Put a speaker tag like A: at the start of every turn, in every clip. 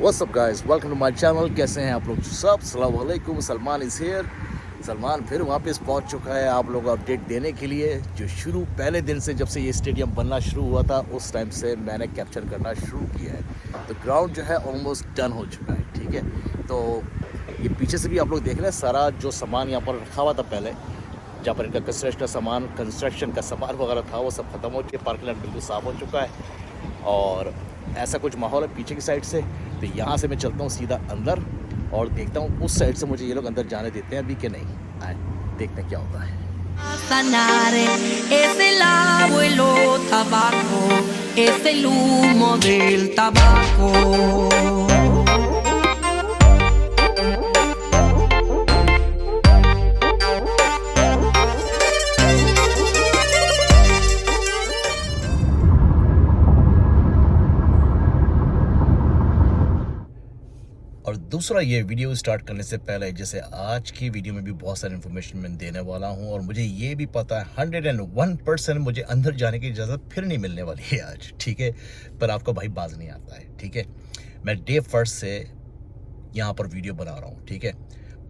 A: What's up guys, welcome to my channel. कैसे हैं आप लोग सब? अस्सलाम वालेकुम। Salman is here. सलमान फिर वापस पहुंच चुका है आप लोगों को अपडेट देने के लिए। जो शुरू पहले दिन से जब से ये स्टेडियम बनना शुरू हुआ था उस टाइम से मैंने कैप्चर करना शुरू किया है। तो ग्राउंड जो है ऑलमोस्ट डन हो चुका है, ठीक है। तो ये पीछे से भी आप लोग देख रहे हैं, सारा जो सामान यहाँ पर रखा हुआ था पहले, जहाँ पर इनका कंस्ट्रक्शन का सामान वगैरह था, वो सब ख़त्म हो चुका है। पार्किंग लॉट बिल्कुल साफ़ हो चुका है और ऐसा कुछ माहौल है पीछे की साइड से। तो यहाँ से मैं चलता हूँ सीधा अंदर और देखता हूँ उस साइड से मुझे ये लोग अंदर जाने देते हैं अभी कि नहीं। आए देखते हैं क्या होता है।
B: Sanare es el abuelo tabaco, es el humo del tabaco.
A: और दूसरा, ये वीडियो स्टार्ट करने से पहले, जैसे आज की वीडियो में भी बहुत सारी इन्फॉर्मेशन मैं देने वाला हूँ और मुझे ये भी पता है 101% मुझे अंदर जाने की इजाज़त फिर नहीं मिलने वाली है आज, ठीक है। पर आपको भाई बाज नहीं आता है, ठीक है। मैं डे फर्स्ट से यहाँ पर वीडियो बना रहा हूँ, ठीक है।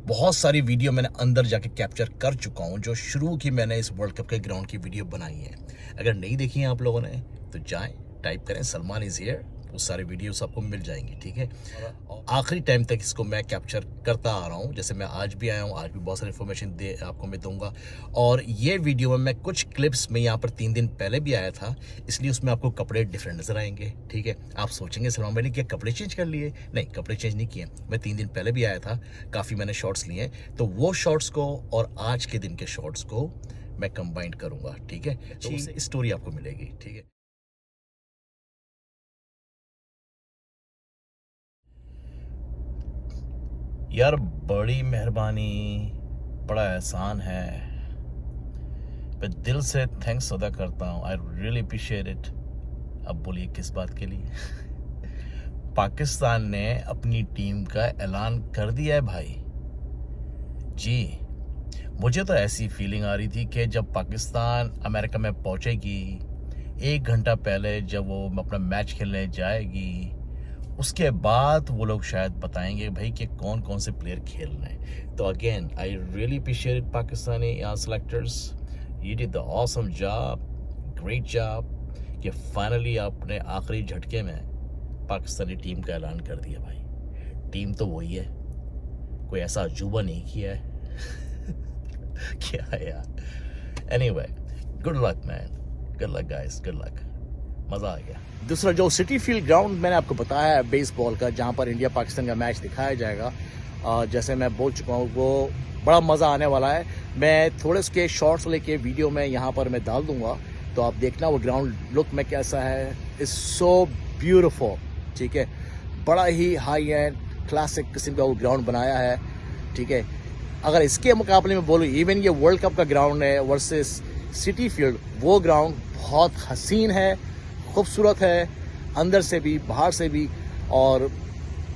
A: बहुत सारी वीडियो मैंने अंदर जाके कैप्चर कर चुका हूँ, जो शुरू की मैंने इस वर्ल्ड कप के ग्राउंड की वीडियो बनाई है। अगर नहीं देखी है आप लोगों ने तो जाएँ, टाइप करें सलमान इज़ हियर, वो सारे वीडियोस आपको मिल जाएंगी, ठीक है। आखिरी टाइम तक इसको मैं कैप्चर करता आ रहा हूँ, जैसे मैं आज भी आया हूँ, आज भी बहुत सारी इन्फॉर्मेशन आपको मैं दूंगा। और ये वीडियो में मैं कुछ क्लिप्स में यहाँ पर 3 दिन पहले भी आया था, इसलिए उसमें आपको कपड़े डिफरेंट नजर आएंगे, ठीक है। आप सोचेंगे सलमान भाई ने क्या कपड़े चेंज कर लिए? नहीं, कपड़े चेंज नहीं किए। मैं 3 दिन पहले भी आया था, काफ़ी मैंने शॉर्ट्स लिए, तो वो शॉर्ट्स को और आज के दिन के शॉर्ट्स को मैं कंबाइंड करूँगा, ठीक है। तो उससे स्टोरी आपको मिलेगी, ठीक है। यार बड़ी मेहरबानी, बड़ा एहसान है, मैं दिल से थैंक्स अदा करता हूँ। I really appreciate it. अब बोलिए किस बात के लिए? पाकिस्तान ने अपनी टीम का ऐलान कर दिया है भाई जी। मुझे तो ऐसी फीलिंग आ रही थी कि जब पाकिस्तान अमेरिका में पहुँचेगी, 1 घंटा पहले जब वो अपना मैच खेलने जाएगी, उसके बाद वो लोग शायद बताएंगे भाई कि कौन कौन से प्लेयर खेल रहे हैं। तो again I really appreciate Pakistani selectors, you did the awesome job, great job कि फाइनली आपने आखिरी झटके में पाकिस्तानी टीम का ऐलान कर दिया भाई। टीम तो वही है, कोई ऐसा अजूबा नहीं किया है। क्या है यार। Anyway, good luck man, good luck guys, good luck, मज़ा आ गया। दूसरा, जो सिटी फील्ड ग्राउंड मैंने आपको बताया है बेसबॉल का, जहाँ पर इंडिया पाकिस्तान का मैच दिखाया जाएगा, जैसे मैं बोल चुका हूँ, वो बड़ा मज़ा आने वाला है। मैं थोड़े उसके शॉर्ट्स लेके वीडियो में यहाँ पर मैं डाल दूँगा, तो आप देखना वो ग्राउंड लुक में कैसा है। इट्स सो ब्यूटिफुल, ठीक है। बड़ा ही हाई एंड क्लासिक किस्म का वो ग्राउंड बनाया है, ठीक है। अगर इसके मुकाबले में बोलूँ, इवन ये वर्ल्ड कप का ग्राउंड है वर्सेस सिटी फील्ड, वो ग्राउंड बहुत हसीन है, खूबसूरत है, अंदर से भी बाहर से भी। और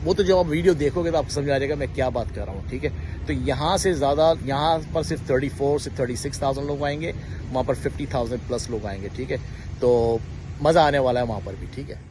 A: वो तो जब आप वीडियो देखोगे तो आपको समझ आ जाएगा मैं क्या बात कर रहा हूँ, ठीक है। तो यहाँ से ज़्यादा, यहाँ पर सिर्फ 34 से 36,000 लोग आएंगे, वहाँ पर 50,000 प्लस लोग आएंगे, ठीक है। तो मज़ा आने वाला है वहाँ पर भी, ठीक है।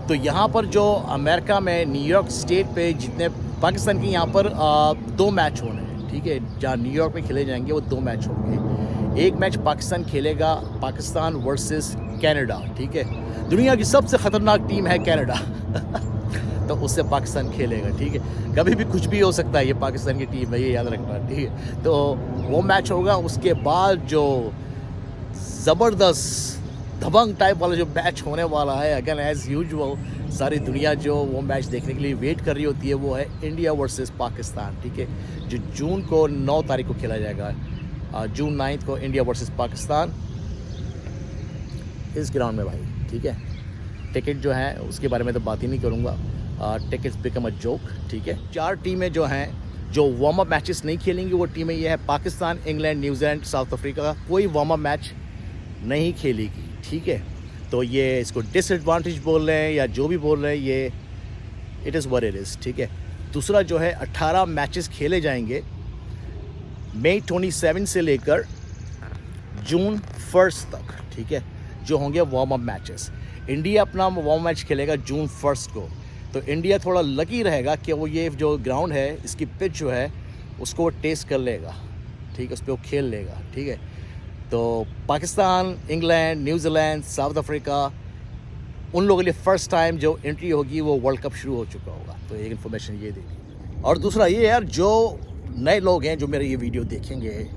A: तो यहाँ पर जो अमेरिका में न्यूयॉर्क स्टेट पे जितने पाकिस्तान के यहाँ पर 2 मैच होने हैं, ठीक है, जहाँ न्यूयॉर्क में खेले जाएंगे वो 2 मैच होंगे। एक मैच पाकिस्तान खेलेगा, पाकिस्तान वर्सेस कनाडा, ठीक है। दुनिया की सबसे ख़तरनाक टीम है कनाडा तो उससे पाकिस्तान खेलेगा, ठीक है। कभी भी कुछ भी हो सकता है, ये पाकिस्तान की टीम है, ये याद रखना, ठीक है। तो वो मैच होगा। उसके बाद जो ज़बरदस्त दबंग टाइप वाला जो मैच होने वाला है, अगेन एज़ यूजुअल सारी दुनिया जो वो मैच देखने के लिए वेट कर रही होती है, वो है इंडिया वर्सेस पाकिस्तान, ठीक है, जो जून को 9 तारीख को खेला जाएगा। जून 9 को इंडिया वर्सेस पाकिस्तान इस ग्राउंड में भाई, ठीक है। टिकट जो है उसके बारे में तो बात ही नहीं करूँगा, टिकट्स बिकम अ जोक, ठीक है। 4 टीमें जो हैं जो वार्म अप मैचेस नहीं खेलेंगी, वो टीमें ये है Pakistan, England, New Zealand, south Africa. कोई वार्म अप मैच नहीं खेलेगी, ठीक है। तो ये इसको डिसएडवांटेज बोल रहे हैं या जो भी बोल रहे हैं, ये it is what it is, ठीक है। दूसरा जो है 18 मैचेस खेले जाएंगे मई 27 से लेकर जून 1 तक, ठीक है, जो होंगे वार्म अप मैचेस। इंडिया अपना वार्म मैच खेलेगा जून 1 को। तो इंडिया थोड़ा लकी रहेगा कि वो ये जो ग्राउंड है, इसकी पिच जो है उसको वो टेस्ट कर लेगा, ठीक है, उस पर वो खेल लेगा, ठीक है। तो Pakistan, England, New Zealand, south Africa, उन लोगों के लिए फ़र्स्ट टाइम जो एंट्री होगी वो वर्ल्ड कप शुरू हो चुका होगा। तो एक इन्फॉर्मेशन ये देगी। और दूसरा ये यार, जो नए लोग हैं जो मेरे ये वीडियो देखेंगे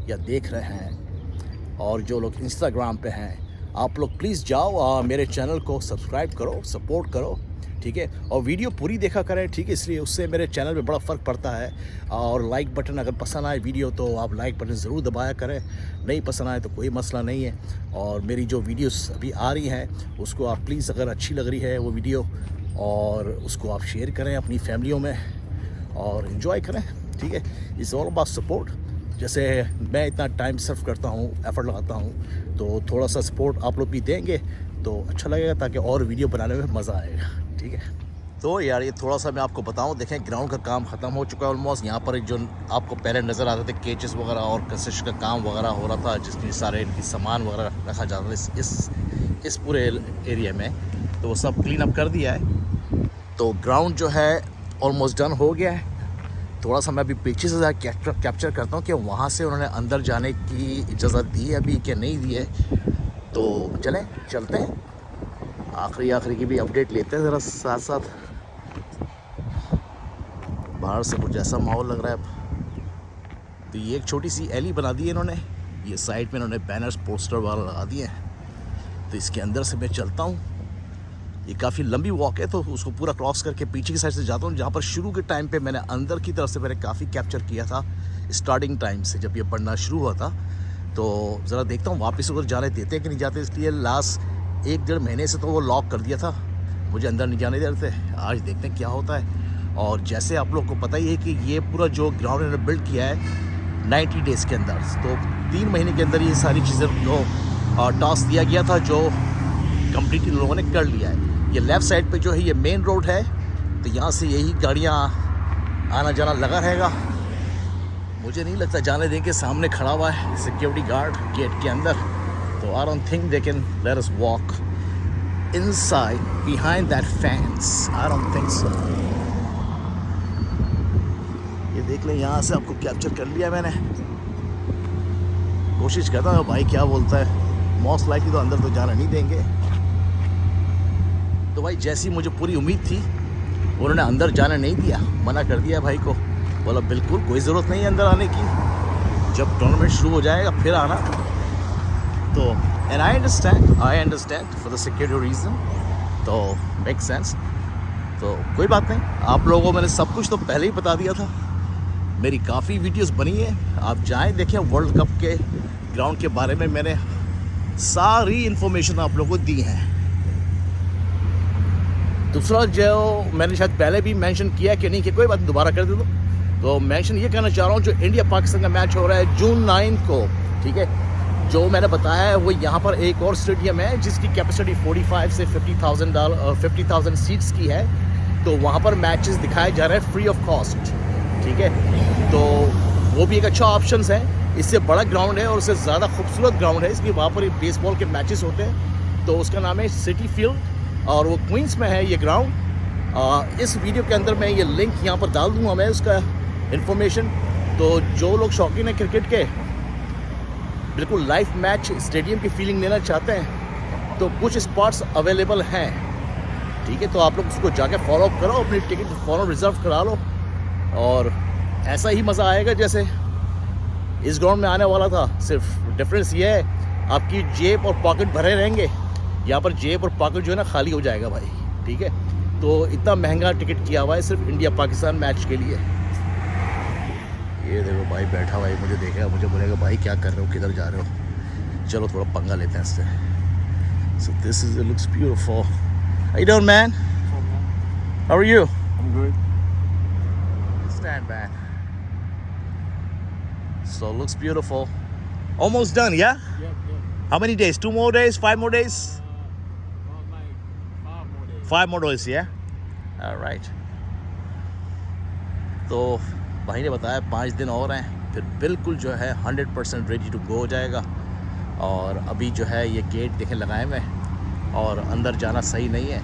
A: या देख रहे हैं, और जो लोग इंस्टाग्राम पे हैं, आप लोग प्लीज़ जाओ मेरे चैनल को सब्सक्राइब करो, सपोर्ट करो, ठीक है। और वीडियो पूरी देखा करें, ठीक है, इसलिए उससे मेरे चैनल पे बड़ा फ़र्क पड़ता है। और लाइक बटन, अगर पसंद आए वीडियो तो आप लाइक बटन ज़रूर दबाया करें, नहीं पसंद आए तो कोई मसला नहीं है। और मेरी जो वीडियोस अभी आ रही हैं उसको आप प्लीज़, अगर अच्छी लग रही है वो वीडियो, और उसको आप शेयर करें अपनी फैमिलियों में और इन्जॉय करें, ठीक है। It's all about support. जैसे मैं इतना टाइम सर्व करता हूँ, एफ़र्ट लगाता हूँ, तो थोड़ा सा सपोर्ट आप लोग भी देंगे तो अच्छा लगेगा, ताकि और वीडियो बनाने में मज़ा आएगा, ठीक है। तो यार ये थोड़ा सा मैं आपको बताऊं, देखें ग्राउंड का काम ख़त्म हो चुका है ऑलमोस्ट। यहाँ पर जो आपको पहले नज़र आते थे केचेस वगैरह और कंस्ट्रक्शन का काम वगैरह हो रहा था, जिसमें सारे इनकी सामान वगैरह रखा जाता था इस पूरे एरिया में, तो वो सब क्लीन अप कर दिया है। तो ग्राउंड जो है ऑलमोस्ट डन हो गया है। थोड़ा सा मैं अभी पीछे से कैप्चर करता हूँ कि वहाँ से उन्होंने अंदर जाने की इजाज़त दी है अभी कि नहीं दी है। तो चलते हैं, आखिरी की भी अपडेट लेते हैं ज़रा साथ साथ। बाहर से कुछ ऐसा माहौल लग रहा है अब। तो ये एक छोटी सी एली बना दी है इन्होंने, ये साइड में इन्होंने बैनर्स पोस्टर वगैरह लगा दिए हैं। तो इसके अंदर से मैं चलता हूँ। ये काफ़ी लंबी वॉक है, तो उसको पूरा क्रॉस करके पीछे की साइड से जाता हूँ, जहाँ पर शुरू के टाइम पे मैंने अंदर की तरफ से मैंने काफ़ी कैप्चर किया था, स्टार्टिंग टाइम से जब ये बढ़ना शुरू हुआ था। तो ज़रा देखता हूँ वापस उधर जाने देते हैं कि नहीं जाते, इसलिए लास्ट 1-1.5 महीने से तो वो लॉक कर दिया था, मुझे अंदर नहीं जाने दे रहे थे। आज देखते हैं क्या होता है। और जैसे आप लोग को पता ही है कि ये पूरा जो ग्राउंड इन्होंने बिल्ड किया है 90 डेज़ के अंदर, तो 3 महीने के अंदर ये सारी चीज़ें को टास्क दिया गया था, जो कम्प्लीटली लोगों ने कर लिया है। ये लेफ़्ट साइड पे जो है ये मेन रोड है, तो यहाँ से यही गाड़ियाँ आना जाना लगा रहेगा। मुझे नहीं लगता जाने देंगे, सामने खड़ा हुआ है सिक्योरिटी गार्ड गेट के अंदर, तो I don't think they can let us walk inside behind that fence, I don't think so. ये देख लें, यहाँ से आपको कैप्चर कर लिया मैंने। कोशिश करता हूँ भाई क्या बोलता है, मोस्ट लाइकली तो अंदर तो जाना नहीं देंगे। तो भाई जैसी मुझे पूरी उम्मीद थी, उन्होंने अंदर जाने नहीं दिया, मना कर दिया भाई को, बोला बिल्कुल कोई ज़रूरत नहीं है अंदर आने की, जब टूर्नामेंट शुरू हो जाएगा फिर आना। तो and I understand for the security reason, तो मेक सेंस। तो कोई बात नहीं, आप लोगों को मैंने सब कुछ तो पहले ही बता दिया था, मेरी काफ़ी वीडियोस बनी है, आप जाएं देखें। वर्ल्ड कप के ग्राउंड के बारे में मैंने सारी इन्फॉर्मेशन आप लोगों को दी है। दूसरा जो मैंने शायद पहले भी मेंशन किया कि नहीं, कि कोई बात दोबारा कर दे तो मेंशन ये करना चाह रहा हूँ, जो इंडिया पाकिस्तान का मैच हो रहा है जून 9 को, ठीक है, जो मैंने बताया है वो यहाँ पर एक और स्टेडियम है जिसकी कैपेसिटी 45 से 50,000 सीट्स की है। तो वहाँ पर मैचेस दिखाए जा रहे हैं फ्री ऑफ कॉस्ट, ठीक है। तो वो भी एक अच्छा ऑप्शन है। इससे बड़ा ग्राउंड है और उससे ज़्यादा खूबसूरत ग्राउंड है, इसलिए वहाँ पर बेसबॉल के मैचेस होते हैं। तो उसका नाम है सिटी फील्ड, और वो क्वींस में है ये ग्राउंड। इस वीडियो के अंदर मैं ये लिंक यहाँ पर डाल दूँगा मैं उसका इन्फॉर्मेशन। तो जो लोग शौकीन हैं क्रिकेट के, बिल्कुल लाइव मैच स्टेडियम की फीलिंग लेना चाहते हैं, तो कुछ स्पॉट्स अवेलेबल हैं, ठीक है। तो आप लोग उसको जाके फॉलो अप करो, अपनी टिकट फॉलो रिजर्व करा लो, और ऐसा ही मज़ा आएगा जैसे इस ग्राउंड में आने वाला था। सिर्फ डिफरेंस ये है, आपकी जेब और पॉकेट भरे रहेंगे, यहाँ पर जेब और पॉकेट जो है ना खाली हो जाएगा भाई, ठीक है। तो इतना महंगा टिकट किया हुआ है सिर्फ इंडिया पाकिस्तान मैच के लिए। ये देखो भाई बैठा भाई, मुझे देखेगा, मुझे बोलेगा भाई क्या कर रहे हो, किधर जा रहे हो। चलो थोड़ा पंगा लेते हैं इससे। So this is, looks beautiful. How you doing, man? How are you?
C: I'm good.
A: Stand, man. So looks beautiful. Almost done, yeah?
C: Yep.
A: How many days? 2 more days? 5 more days?
C: About like 5 more days.
A: 5 more days, yeah? All right. तो भाई ने बताया 5 दिन और हैं, फिर बिल्कुल जो है 100% रेडी टू गो हो जाएगा। और अभी जो है ये गेट देखें लगाए हुए हैं और अंदर जाना सही नहीं है,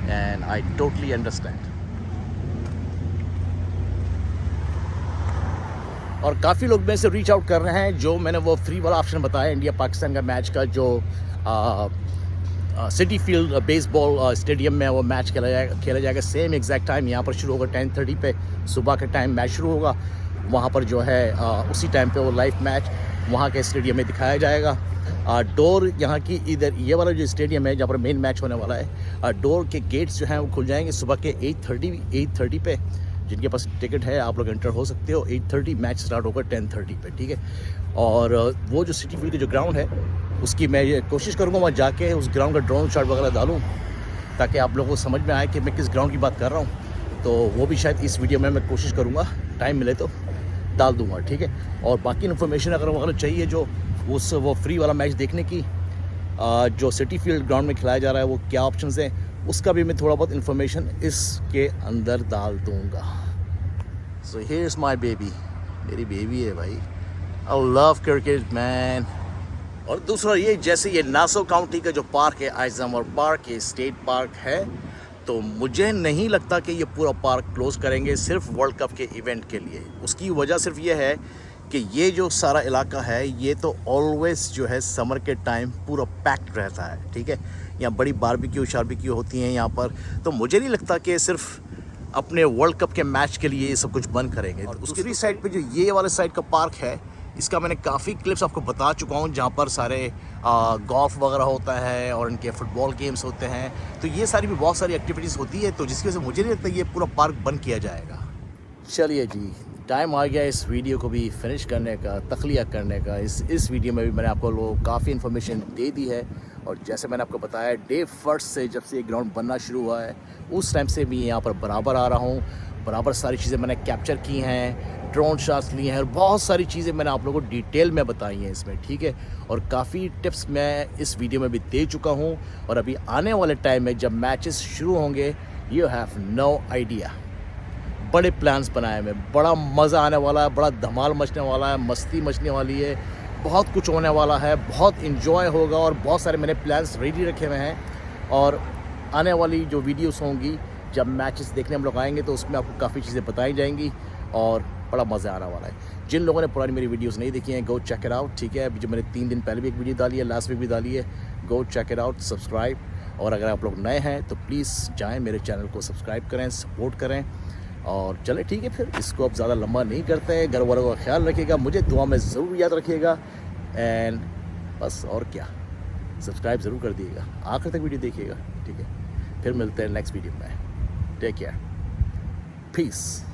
A: एंड आई टोटली अंडरस्टैंड। और काफ़ी लोग मेरे से रीच आउट कर रहे हैं, जो मैंने वो फ्री वाला ऑप्शन बताया इंडिया पाकिस्तान का मैच का, जो सिटी फील्ड बेसबॉल स्टेडियम में वो मैच खेला जाएगा। सेम एग्जैक्ट टाइम यहाँ पर शुरू होगा 10:30 पे, सुबह के टाइम मैच शुरू होगा। वहाँ पर जो है उसी टाइम पे वो लाइव मैच वहाँ के स्टेडियम में दिखाया जाएगा। डोर यहाँ की इधर ये वाला जो स्टेडियम है जहाँ पर मेन मैच होने वाला है, डोर के गेट्स जो हैं वो खुल जाएंगे सुबह के 8:30 पे। जिनके पास टिकट है आप लोग एंटर हो सकते हो। 8:30 मैच स्टार्ट होगा 10:30 पे, ठीक है। और वो जो सिटी फील्ड का जो ग्राउंड है उसकी मैं ये कोशिश करूँगा वहाँ जाके उस ग्राउंड का ड्रोन शॉट वगैरह डालूँ, ताकि आप लोगों को समझ में आए कि मैं किस ग्राउंड की बात कर रहा हूँ। तो वो भी शायद इस वीडियो में मैं कोशिश करूँगा, टाइम मिले तो डाल दूँगा, ठीक है। और बाकी इन्फॉर्मेशन अगर वगैरह चाहिए जो वो फ्री वाला मैच देखने की, जो सिटी फील्ड ग्राउंड में खिलाया जा रहा है वो क्या ऑप्शंस हैं, उसका भी मैं थोड़ा बहुत इन्फॉर्मेशन इसके अंदर डाल दूँगा। So here is my baby, मेरी बेबी है भाई। I love cricket man. और दूसरा ये, जैसे ये नासो काउंटी का जो पार्क है, आइजमर पार्क, ये स्टेट पार्क है, तो मुझे नहीं लगता कि ये पूरा पार्क क्लोज़ करेंगे सिर्फ वर्ल्ड कप के इवेंट के लिए। उसकी वजह सिर्फ ये है कि ये जो सारा इलाका है ये तो ऑलवेज़ जो है समर के टाइम पूरा पैक्ड रहता है, ठीक है। यहाँ बड़ी बारबेक्यू होती हैं यहाँ पर, तो मुझे नहीं लगता कि सिर्फ अपने वर्ल्ड कप के मैच के लिए ये सब कुछ बंद करेंगे। और दूसरी साइड पे जो ये वाले साइड का पार्क है, इसका मैंने काफ़ी क्लिप्स आपको बता चुका हूँ, जहाँ पर सारे गोल्फ वगैरह होता है और इनके फुटबॉल गेम्स होते हैं। तो ये सारी भी बहुत सारी एक्टिविटीज़ होती है, तो जिसकी वजह से मुझे नहीं लगता ये पूरा पार्क बंद किया जाएगा। चलिए जी, टाइम आ गया इस वीडियो को भी फिनिश करने का, तख्लिया करने का। इस वीडियो में भी मैंने आपको लोग काफ़ी इन्फॉर्मेशन दे दी है। और जैसे मैंने आपको बताया, डे फर्स्ट से जब से ये ग्राउंड बनना शुरू हुआ है उस टाइम से भी यहाँ पर बराबर आ रहा हूँ, बराबर सारी चीज़ें मैंने कैप्चर की हैं, ड्रोन शॉट्स लिए हैं, और बहुत सारी चीज़ें मैंने आप लोगों को डिटेल में बताई हैं इसमें, ठीक है। और काफ़ी टिप्स मैं इस वीडियो में भी दे चुका हूँ। और अभी आने वाले टाइम में जब मैचेस शुरू होंगे, यू हैव नो आइडिया, बड़े प्लान्स बनाए हैं, बड़ा मज़ा आने वाला है, बड़ा धमाल मचने वाला है, मस्ती मचने वाली है, बहुत कुछ होने वाला है, बहुत इन्जॉय होगा। और बहुत सारे मैंने प्लान्स रेडी रखे हुए हैं। और आने वाली जो वीडियोस होंगी, जब मैचेस देखने हम लोग आएंगे, तो उसमें आपको काफ़ी चीज़ें बताई जाएंगी और बड़ा मज़ा आने वाला है। जिन लोगों ने पुरानी मेरी वीडियोस नहीं देखी हैं, गो चेक इट आउट, ठीक है। अभी जो मैंने 3 दिन पहले भी एक वीडियो डाली है, लास्ट वीक भी डाली है, go check it out, subscribe. और अगर आप लोग नए हैं तो प्लीज़ जाएँ मेरे चैनल को सब्सक्राइब करें, सपोर्ट करें। और चले ठीक है, फिर इसको अब ज़्यादा लंबा नहीं करते हैं। घर वालों का ख्याल रखिएगा, मुझे दुआ में ज़रूर याद रखिएगा। एंड बस, और क्या, सब्सक्राइब ज़रूर कर दिएगा, आखिर तक वीडियो देखिएगा, ठीक है। फिर मिलते हैं नेक्स्ट वीडियो में। Take care, piece.